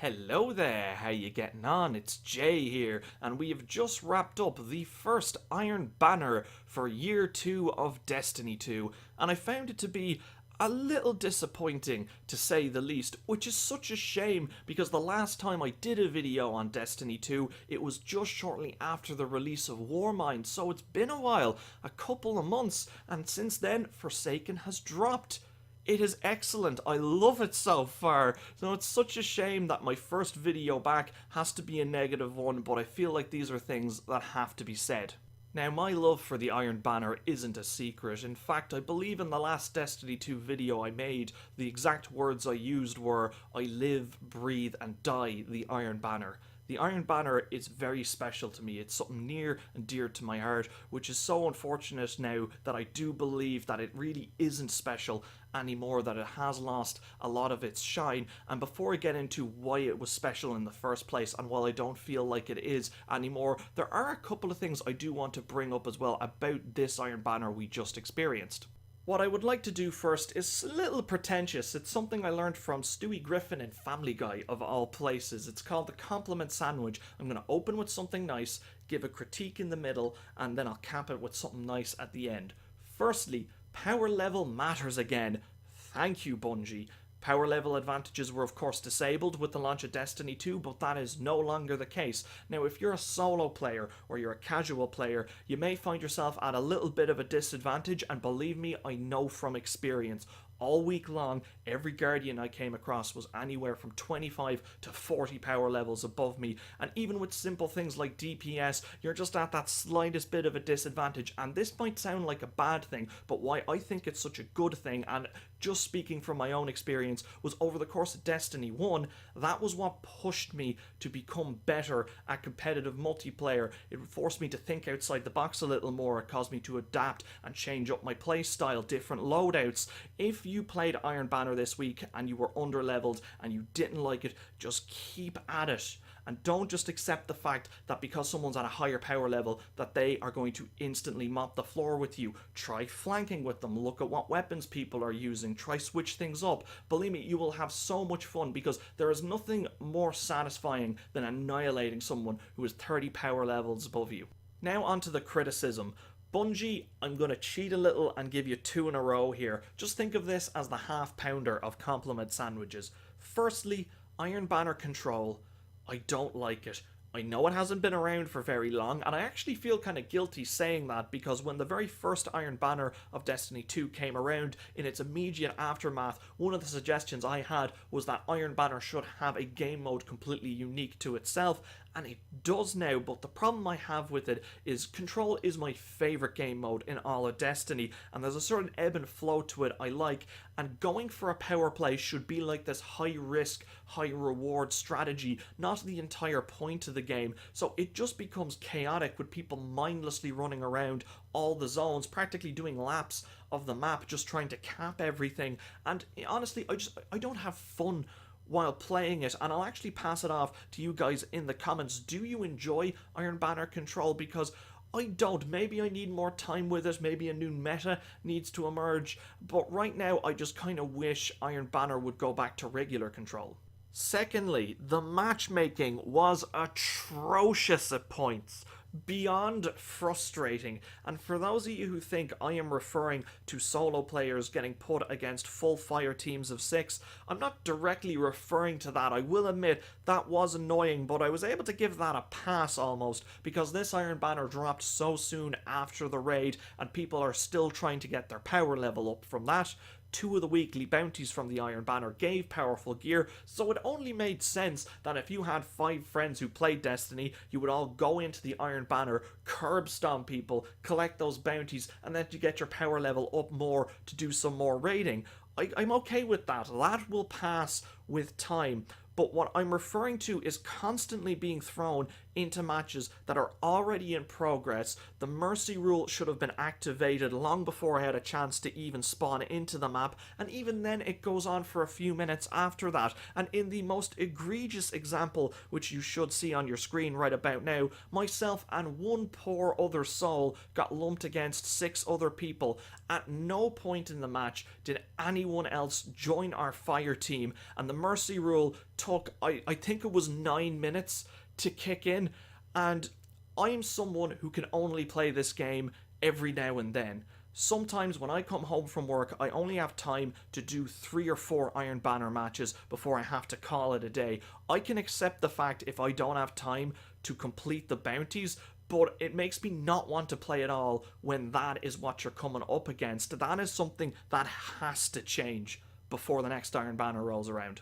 Hello there, how you getting on? It's Jay here, and we have just wrapped up the first Iron Banner for Year 2 of Destiny 2, and I found it to be a little disappointing to say the least, which is such a shame because the last time I did a video on Destiny 2, it was just shortly after the release of Warmind, so it's been a while, a couple of months, and since then, Forsaken has dropped. It is excellent. I love it so far. So it's such a shame that my first video back has to be a negative one, but I feel like these are things that have to be said. Now, my love for the Iron Banner isn't a secret. In fact, I believe in the last Destiny 2 video I made, the exact words I used were, I live, breathe, and die the Iron Banner. The Iron Banner is very special to me. It's something near and dear to my heart, which is so unfortunate now that I do believe that it really isn't special anymore, that it has lost a lot of its shine. And before I get into why it was special in the first place, and while I don't feel like it is anymore, there are a couple of things I do want to bring up as well about this Iron Banner we just experienced. What I would like to do first is a little pretentious. It's something I learned from Stewie Griffin in Family Guy, of all places. It's called the compliment sandwich. I'm going to open with something nice, give a critique in the middle, and then I'll cap it with something nice at the end. Firstly, power level matters again. Thank you, Bungie. Power level advantages were of course disabled with the launch of Destiny 2, but that is no longer the case. Now, if you're a solo player or you're a casual player, you may find yourself at a little bit of a disadvantage, and believe me, I know from experience. All week long, every Guardian I came across was anywhere from 25 to 40 power levels above me, and even with simple things like DPS, you're just at that slightest bit of a disadvantage, and this might sound like a bad thing, but why I think it's such a good thing, and just speaking from my own experience, was over the course of Destiny 1, that was what pushed me to become better at competitive multiplayer. It forced me to think outside the box a little more, it caused me to adapt and change up my playstyle, different loadouts. If you played Iron Banner this week and you were underleveled and you didn't like it, just keep at it. And don't just accept the fact that because someone's at a higher power level that they are going to instantly mop the floor with you. Try flanking with them, look at what weapons people are using, try switch things up. Believe me, you will have so much fun because there is nothing more satisfying than annihilating someone who is 30 power levels above you. Now onto the criticism. Bungie, I'm going to cheat a little and give you two in a row here. Just think of this as the half pounder of compliment sandwiches. Firstly, Iron Banner control. I don't like it. I know it hasn't been around for very long, and I actually feel kind of guilty saying that because when the very first Iron Banner of Destiny 2 came around, in its immediate aftermath, one of the suggestions I had was that Iron Banner should have a game mode completely unique to itself, and it does now, but the problem I have with it is Control is my favourite game mode in all of Destiny, and there's a certain ebb and flow to it I like, and going for a power play should be like this high risk, high reward strategy, not the entire point of the game, so it just becomes chaotic with people mindlessly running around all the zones, practically doing laps of the map, just trying to cap everything, and honestly, I don't have fun while playing it, and I'll actually pass it off to you guys in the comments. Do you enjoy Iron Banner control? Because I don't. Maybe I need more time with it, maybe a new meta needs to emerge, but right now I just kind of wish Iron Banner would go back to regular control. Secondly, the matchmaking was atrocious at points. Beyond frustrating, and for those of you who think I am referring to solo players getting put against full fire teams of 6, I'm not directly referring to that. I will admit that was annoying, but I was able to give that a pass almost because this Iron Banner dropped so soon after the raid and people are still trying to get their power level up from that. 2 of the weekly bounties from the Iron Banner gave powerful gear, so it only made sense that if you had 5 friends who played Destiny, you would all go into the Iron Banner, curb stomp people, collect those bounties, and then you get your power level up more to do some more raiding. I'm okay with that. That will pass with time. But what I'm referring to is constantly being thrown into matches that are already in progress. The Mercy rule should have been activated long before I had a chance to even spawn into the map, and even then it goes on for a few minutes after that. And in the most egregious example, which you should see on your screen right about now, myself and one poor other soul got lumped against 6 other people. At no point in the match did anyone else join our fire team, and the Mercy rule took, I think it was 9 minutes to kick in, and I'm someone who can only play this game every now and then. Sometimes when I come home from work, I only have time to do 3 or 4 Iron Banner matches before I have to call it a day. I can accept the fact if I don't have time to complete the bounties, but it makes me not want to play at all when that is what you're coming up against. That is something that has to change before the next Iron Banner rolls around.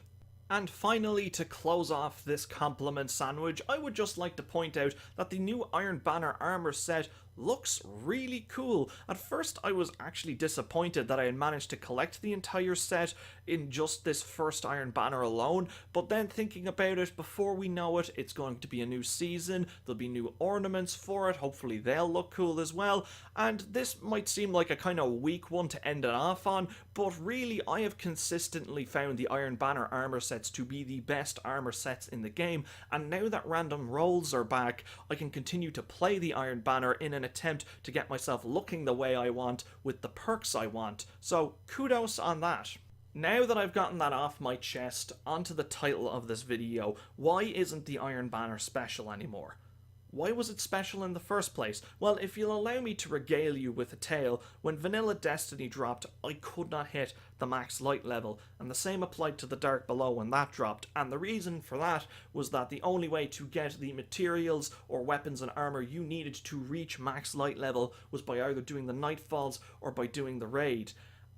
And finally, to close off this compliment sandwich, I would just like to point out that the new Iron Banner armor set looks really cool. At first I was actually disappointed that I had managed to collect the entire set in just this first Iron Banner alone, but then thinking about it, before we know it, it's going to be a new season, there'll be new ornaments for it, hopefully they'll look cool as well, and this might seem like a kind of weak one to end it off on, but really I have consistently found the Iron Banner armor sets to be the best armor sets in the game, and now that random rolls are back, I can continue to play the Iron Banner in an attempt to get myself looking the way I want with the perks I want. So kudos on that. Now that I've gotten that off my chest, onto the title of this video. Why isn't the Iron Banner special anymore? Why was it special in the first place? Well, if you'll allow me to regale you with a tale, when Vanilla Destiny dropped, I could not hit the max light level, and the same applied to the Dark Below when that dropped, and the reason for that was that the only way to get the materials or weapons and armor you needed to reach max light level was by either doing the Nightfalls or by doing the raid.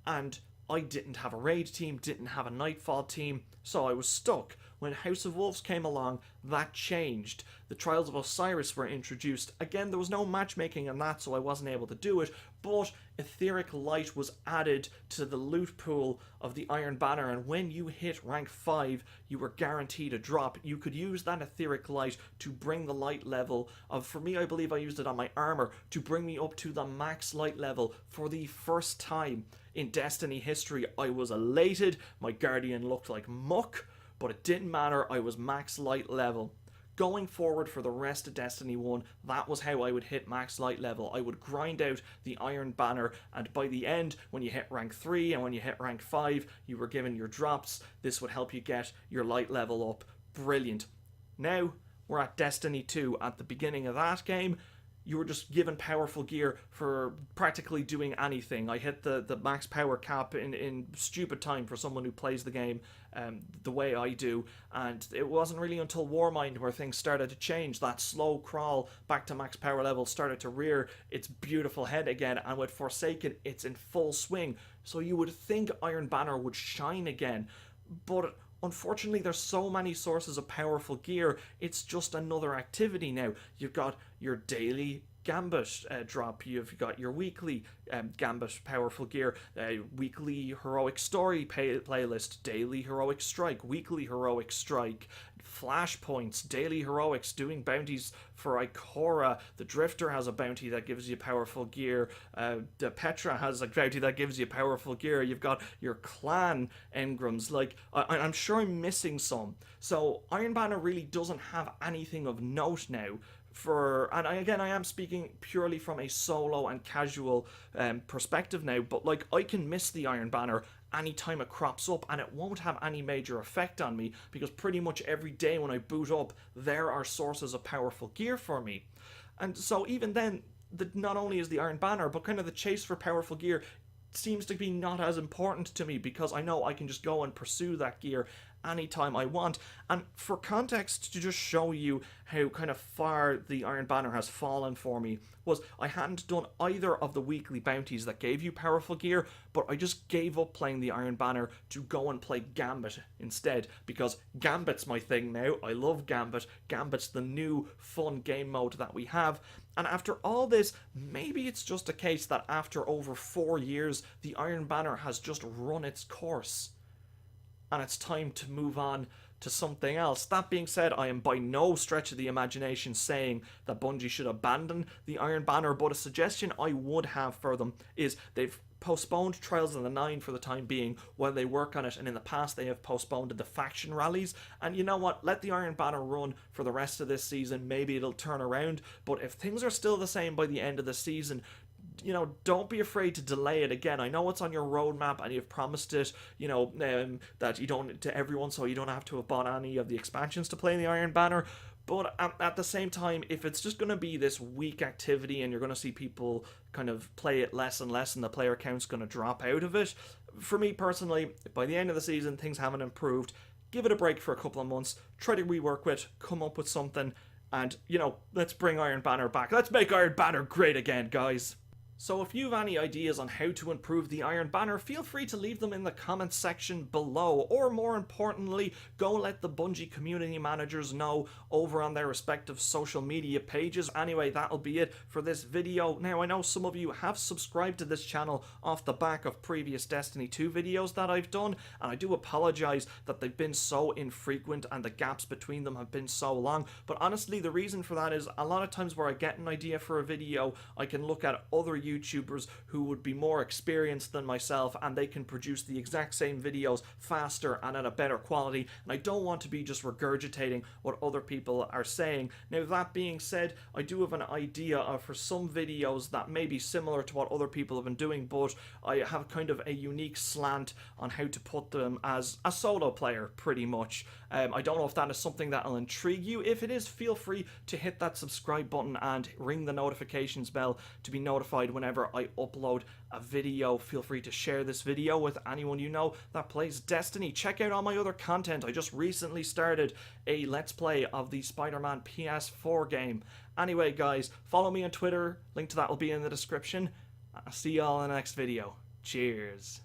And I didn't have a raid team, didn't have a Nightfall team, so I was stuck. When House of Wolves came along, that changed. The Trials of Osiris were introduced. Again, there was no matchmaking on that, so I wasn't able to do it, but Etheric Light was added to the loot pool of the Iron Banner, and when you hit rank 5, you were guaranteed a drop. You could use that Etheric Light to bring the light level of, for me, I believe I used it on my armor, to bring me up to the max light level for the first time in Destiny history. I was elated, my Guardian looked like muck, but it didn't matter, I was max light level. Going forward for the rest of Destiny 1, that was how I would hit max light level. I would grind out the Iron Banner, and by the end, when you hit rank 3 and when you hit rank 5, you were given your drops. This would help you get your light level up. Brilliant. Now, we're at Destiny 2. At the beginning of that game, you were just given powerful gear for practically doing anything. I hit the max power cap in stupid time for someone who plays the game the way I do, and it wasn't really until Warmind where things started to change. That slow crawl back to max power level started to rear its beautiful head again, and with Forsaken it's in full swing, so you would think Iron Banner would shine again, but unfortunately, there's so many sources of powerful gear, it's just another activity now. You've got your daily Gambit drop, you've got your weekly Gambit powerful gear, weekly Heroic Story playlist, daily Heroic Strike, weekly Heroic Strike, flashpoints, daily heroics, doing bounties for Ikora. The Drifter has a bounty that gives you powerful gear. The Petra has a bounty that gives you powerful gear. You've got your clan engrams. Like, I'm sure I'm missing some. So Iron Banner really doesn't have anything of note now. And I am speaking purely from a solo and casual perspective now, but like, I can miss the Iron Banner anytime it crops up, and it won't have any major effect on me, because pretty much every day when I boot up, there are sources of powerful gear for me. And so even then, not only is the Iron Banner, but kind of the chase for powerful gear seems to be not as important to me, because I know I can just go and pursue that gear anytime I want. And for context, to just show you how kind of far the Iron Banner has fallen for me, was I hadn't done either of the weekly bounties that gave you powerful gear, but I just gave up playing the Iron Banner to go and play Gambit instead, because Gambit's my thing now. I love Gambit. Gambit's the new fun game mode that we have. And after all this, maybe it's just a case that after over 4 years, the Iron Banner has just run its course, and it's time to move on to something else. That being said, I am by no stretch of the imagination saying that Bungie should abandon the Iron Banner, but a suggestion I would have for them is they've postponed Trials of the Nine for the time being while they work on it, and in the past they have postponed the faction rallies. And you know what, let the Iron Banner run for the rest of this season, maybe it'll turn around, but if things are still the same by the end of the season, don't be afraid to delay it. Again, I know it's on your roadmap and you've promised it, that you don't, to everyone, so you don't have to have bought any of the expansions to play in the Iron Banner. But at the same time, if it's just going to be this weak activity and you're going to see people kind of play it less and less and the player count's going to drop out of it, for me personally, if by the end of the season things haven't improved, give it a break for a couple of months, try to rework it, come up with something, and, let's bring Iron Banner back. Let's make Iron Banner great again, guys. So if you have any ideas on how to improve the Iron Banner, feel free to leave them in the comments section below, or more importantly, go let the Bungie community managers know over on their respective social media pages. Anyway, that'll be it for this video. Now, I know some of you have subscribed to this channel off the back of previous Destiny 2 videos that I've done, and I do apologize that they've been so infrequent and the gaps between them have been so long, but honestly, the reason for that is a lot of times where I get an idea for a video, I can look at other YouTubers who would be more experienced than myself and they can produce the exact same videos faster and at a better quality, and I don't want to be just regurgitating what other people are saying. Now, that being said, I do have an idea for some videos that may be similar to what other people have been doing, but I have kind of a unique slant on how to put them as a solo player, pretty much. I don't know if that is something that will intrigue you. If it is, feel free to hit that subscribe button and ring the notifications bell to be notified whenever I upload a video. Feel free to share this video with anyone you know that plays Destiny. Check out all my other content. I just recently started a Let's Play of the Spider-Man PS4 game. Anyway, guys, follow me on Twitter. Link to that will be in the description. I'll see you all in the next video. Cheers.